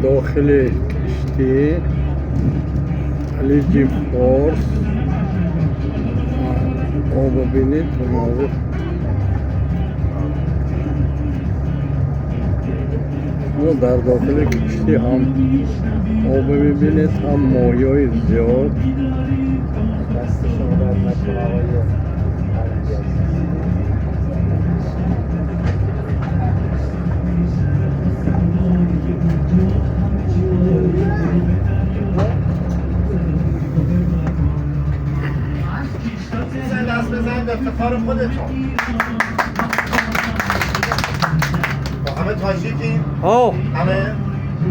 داخل کشتی لیجی فورس آب ببینید و در داخل کشتی هم آب ببینید هم ماهی‌های زیاد دست شما در نکنه آقای دست بزنید به افتخار خودتون. با همه تاجیکیم؟ همه؟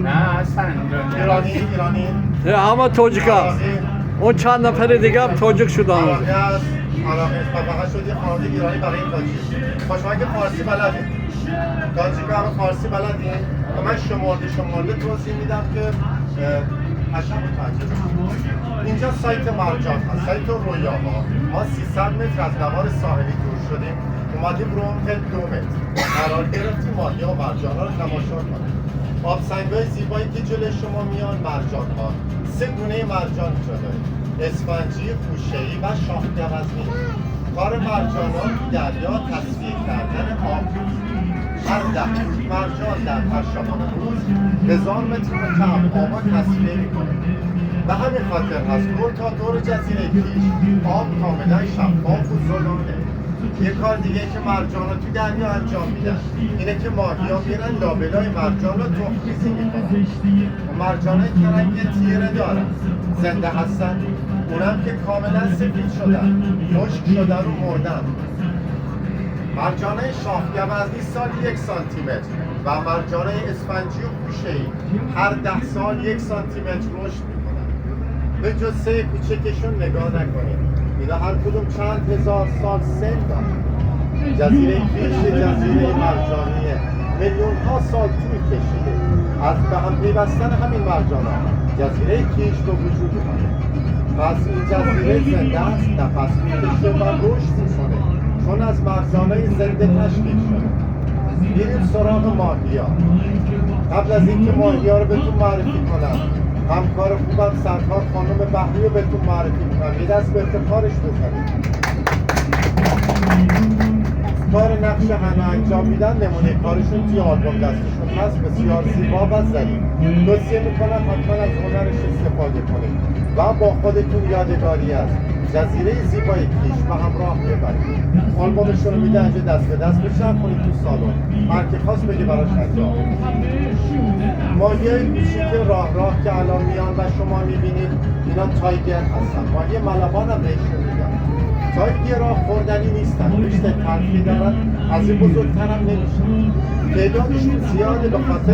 نه هستن ایرانی؟ نه همه تاجیک هست. اون چند نفر دیگه هم تاجیک شدن. عراقی هست و فقط شد یه خانواده ایرانی برای این تاجیک. خوشمگه که فارسی بلدیم. تاجیک همه فارسی بلدیم و من شمارده توضیح میدم که قشنگ متوجه بشید. اینجا سایت مرجان هست، سایت رویاها. ما 300 متر از نوار ساحلی دور شدیم، اومدیم رو عمق 2 متر قرار گرفتیم ماهی ها و مرجان ها رو تماشا کنیم. آبسنگ‌های زیبایی که جلوی شما میان مرجان ها. 3 گونه مرجان شده: اسفنجی، خوشه‌ای و شاه‌گوزنی. کار مرجان ها تو دریا تصفیه کردن آب. هر 10 مرجان در هر شبانه روز 1000 متر مکعب آب تصفیه میکنه. به همین خاطر هست دور تا دور جزیره کیش آب کاملا شفاف و زلانه. یه کار دیگه که مرجان ها تو دریا انجام میدن اینه که ماهی ها میرن لابلای مرجان رو تخم‌ریزی میکنن. مرجان های که رنگ تیره دارن زنده هستن، اونم که کاملا سفید شدن، خشک شدن و مردن. مرجانه شاه‌گوزنی سالی 1 سانتیمتر و مرجانه اسفنجی و خوشه‌ای هر 10 سال 1 سانتیمتر رشد میکنن. به جثه کوچکشون نگاه نکنید، اینا هر کدوم چند هزار سال سن دارن. جزیره کیش جزیره مرجانیه، میلیون ها سال طول کشیده از به هم پیوستن همین مرجان‌ها جزیره کیش به وجود اومده. پس این جزیره زنده است، نفس میکشه و رشد میکنه چون از مرجان‌های زنده تشکیل شده. بریم سراغ ماهی‌ها. قبل از اینکه ماهی‌ها رو بهتون معرفی کنم، همکار خوبم سرکار خانم بهری رو بهتون معرفی می‌کنم. یه دست به افتخارش بزنید. کار نقش همه انجام میدن، نمونه کارشون توی آلبوم دستشون هست، بسیار زیبا و ظریف. توصیه میکنم حتما از هنرش استفاده کنید و با خودتون یادگاری است جزیره زیبای کیش به همراه ببرید. آلبومشون رو میده اینجا دست به دست بچرخونید تو سالن، هر که خواست بگه براش انجام. ماهی‌های کوچیک راه که الان میان و شما میبینید اینا تایگر هستن. ماهی ملبان هم بهشون میگن. تایگرها خوردنی نیستن، رشته تلخی دارن، از این بزرگتر هم نمیشن. تعدادشون زیاده به خاطر